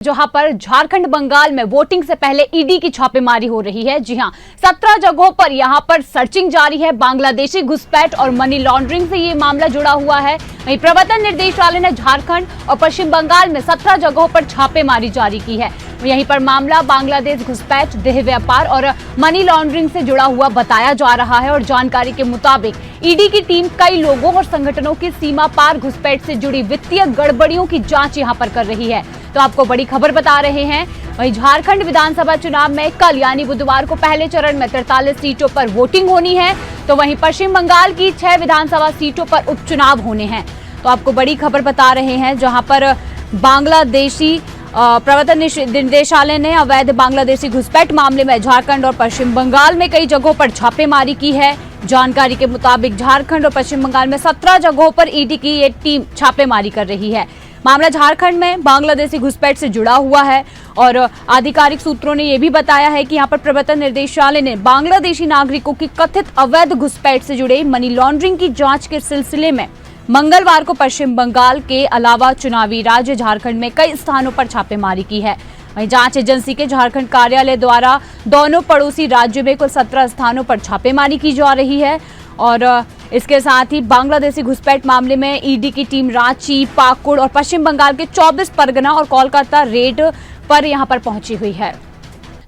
जहां पर झारखंड बंगाल में वोटिंग से पहले ईडी की छापेमारी हो रही है। जी हां, 17 जगहों पर यहां पर सर्चिंग जारी है। बांग्लादेशी घुसपैठ और मनी लॉन्ड्रिंग से ये मामला जुड़ा हुआ है। वहीं प्रवर्तन निदेशालय ने झारखंड और पश्चिम बंगाल में 17 जगहों पर छापेमारी जारी की है। यहीं पर मामला बांग्लादेश घुसपैठ, देह व्यापार और मनी लॉन्ड्रिंग से जुड़ा हुआ बताया जा रहा है। और जानकारी के मुताबिक ईडी की टीम कई लोगों और संगठनों की सीमा पार घुसपैठ से जुड़ी वित्तीय गड़बड़ियों की जांच यहां पर कर रही है। तो आपको बड़ी खबर बता रहे हैं। वहीं झारखंड विधानसभा चुनाव में कल यानी बुधवार को पहले चरण में 43 सीटों पर वोटिंग होनी है। तो वहीं पश्चिम बंगाल की 6 विधानसभा सीटों पर उपचुनाव होने हैं। तो आपको बड़ी खबर बता रहे हैं, जहां पर बांग्लादेशी प्रवर्तन निदेशालय ने अवैध बांग्लादेशी घुसपैठ मामले में झारखंड और पश्चिम बंगाल में कई जगहों पर छापेमारी की है। जानकारी के मुताबिक झारखंड और पश्चिम बंगाल में 17 जगहों पर ईडी की ये टीम छापेमारी कर रही है। मामला झारखंड में बांग्लादेशी घुसपैठ से जुड़ा हुआ है और आधिकारिक सूत्रों ने यह भी बताया है कि यहां पर प्रवर्तन निर्देशालय ने बांग्लादेशी नागरिकों की कथित अवैध घुसपैठ से जुड़े मनी लॉन्ड्रिंग की जांच के सिलसिले में मंगलवार को पश्चिम बंगाल के अलावा चुनावी राज्य झारखंड में कई स्थानों पर छापेमारी की है। वहीं जांच एजेंसी के झारखंड कार्यालय द्वारा दोनों पड़ोसी राज्यों में कुल 17 स्थानों पर छापेमारी की जा रही है। और इसके साथ ही बांग्लादेशी घुसपैठ मामले में ईडी की टीम रांची, पाकुड़ और पश्चिम बंगाल के 24 परगना और कोलकाता रेड पर यहां पर पहुंची हुई है।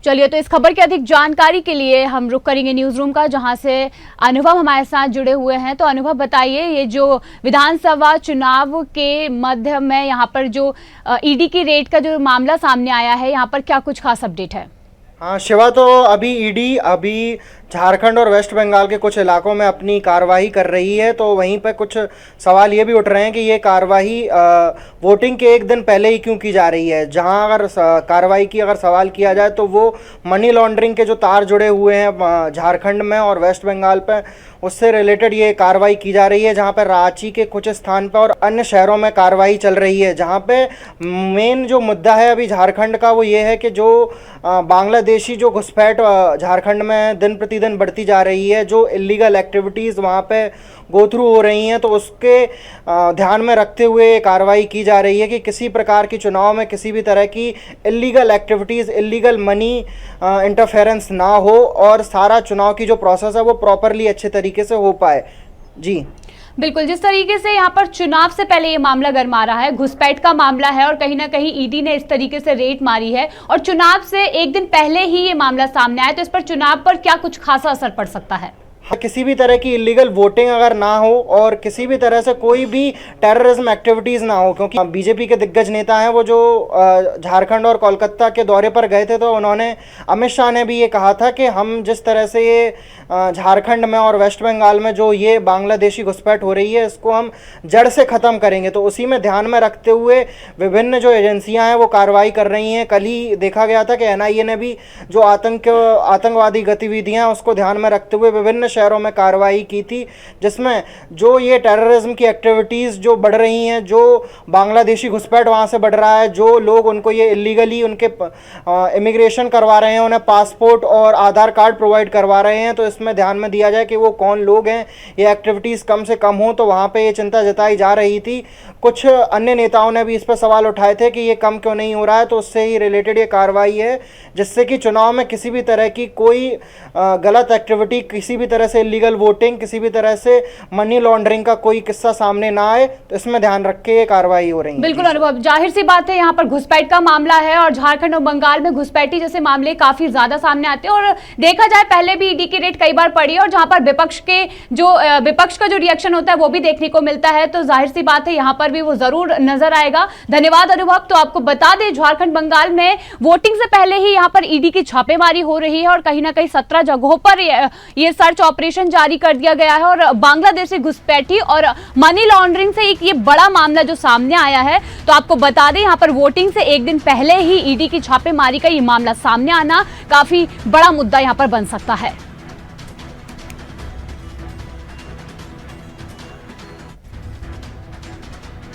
चलिए, तो इस खबर की अधिक जानकारी के लिए हम रुक करेंगे न्यूज रूम का, जहां से अनुभव हमारे साथ जुड़े हुए हैं। तो अनुभव, बताइए, ये जो विधानसभा चुनाव के मध्य में यहाँ पर जो ईडी की रेड का जो मामला सामने आया है, यहाँ पर क्या कुछ खास अपडेट है? हाँ शिवा, तो अभी ईडी झारखंड और वेस्ट बंगाल के कुछ इलाकों में अपनी कार्रवाई कर रही है। तो वहीं पर कुछ सवाल ये भी उठ रहे हैं कि ये कार्रवाई वोटिंग के एक दिन पहले ही क्यों की जा रही है। जहां अगर कार्रवाई की अगर सवाल किया जाए तो वो मनी लॉन्ड्रिंग के जो तार जुड़े हुए हैं झारखंड में और वेस्ट बंगाल पर, उससे रिलेटेड ये कार्रवाई की जा रही है। जहाँ पर रांची के कुछ स्थान पर और अन्य शहरों में कार्रवाई चल रही है। जहाँ पे मेन जो मुद्दा है अभी झारखंड का वो ये है कि जो बांग्लादेशी जो घुसपैठ झारखंड में दिन प्रतिदिन बढ़ती जा रही है, जो इलीगल एक्टिविटीज़ वहाँ पे गो थ्रू हो रही हैं, तो उसके ध्यान में रखते हुए कार्रवाई की जा रही है कि किसी प्रकार की चुनाव में किसी भी तरह की illegal activities, illegal money interference ना हो और सारा चुनाव की जो प्रोसेस है वो प्रॉपरली अच्छे तरीके से हो पाए। जी बिल्कुल, जिस तरीके से यहाँ पर चुनाव से पहले ये मामला गरमा रहा है, घुसपैठ का मामला है और कहीं ना कहीं ईडी ने इस तरीके से रेड मारी है और चुनाव से एक दिन पहले ही ये मामला सामने आया, तो इस पर चुनाव पर क्या कुछ खासा असर पड़ सकता है? किसी भी तरह की इलीगल वोटिंग अगर ना हो और किसी भी तरह से कोई भी टेररिज्म एक्टिविटीज़ ना हो, क्योंकि बीजेपी के दिग्गज नेता हैं वो जो झारखंड और कोलकाता के दौरे पर गए थे, तो उन्होंने, अमित शाह ने भी ये कहा था कि हम जिस तरह से ये झारखंड में और वेस्ट बंगाल में जो ये बांग्लादेशी घुसपैठ हो रही है, इसको हम जड़ से ख़त्म करेंगे। तो उसी में ध्यान में रखते हुए विभिन्न जो एजेंसियाँ हैं वो कार्रवाई कर रही हैं। कल ही देखा गया था कि एनआईए ने भी जो आतंकवादी गतिविधियाँ उसको ध्यान में रखते हुए विभिन्न शहरों में कार्रवाई की थी, जिसमें जो ये टेररिज्म की एक्टिविटीज़ जो बढ़ रही हैं, जो बांग्लादेशी घुसपैठ वहाँ से बढ़ रहा है, जो लोग उनको ये इलीगली उनके इमिग्रेशन करवा रहे हैं, उन्हें पासपोर्ट और आधार कार्ड प्रोवाइड करवा रहे हैं, तो इसमें ध्यान में दिया जाए कि वो कौन लोग हैं, ये एक्टिविटीज़ कम से कम हो। तो वहाँ पे ये चिंता जताई जा रही थी। कुछ अन्य नेताओं ने भी इस पर सवाल उठाए थे कि ये कम क्यों नहीं हो रहा है। तो उससे ही रिलेटेड ये कार्रवाई है, जिससे कि चुनाव में किसी भी तरह की कोई गलत एक्टिविटी, किसी भी तरह से इलीगल वोटिंग, किसी भी तरह से मनी लॉन्ड्रिंग का कोई किस्सा सामने ना आए, तो इसमें ध्यान रख के ये कार्रवाई हो रही है। बिल्कुल अनुभव, जाहिर सी बात है, यहाँ पर घुसपैठ का मामला है और झारखंड और बंगाल में घुसपैठी जैसे मामले काफी ज्यादा सामने आते हैं। और देखा जाए, पहले भी ईडी की रेड कई बार पड़ी है और जहां पर विपक्ष का जो रिएक्शन होता है वो भी देखने को मिलता है। तो जाहिर सी बात है, यहाँ पर भी वो जरूर नजर आएगा। धन्यवाद अनुभव। तो आपको बता दें, झारखंड बंगाल में वोटिंग से पहले ही यहाँ पर ईडी की छापेमारी हो रही है और कहीं ना कहीं 17 जगहों पर ये सर्च ऑपरेशन जारी कर दिया गया है। और बांग्लादेशी घुसपैठी और मनी लॉन्ड्रिंग से एक ये बड़ा मामला जो सामने आया है। तो आपको बता दें, यहाँ पर वोटिंग से एक दिन पहले ही ईडी की छापेमारी का ये मामला सामने आना काफी बड़ा मुद्दा यहाँ पर बन सकता है।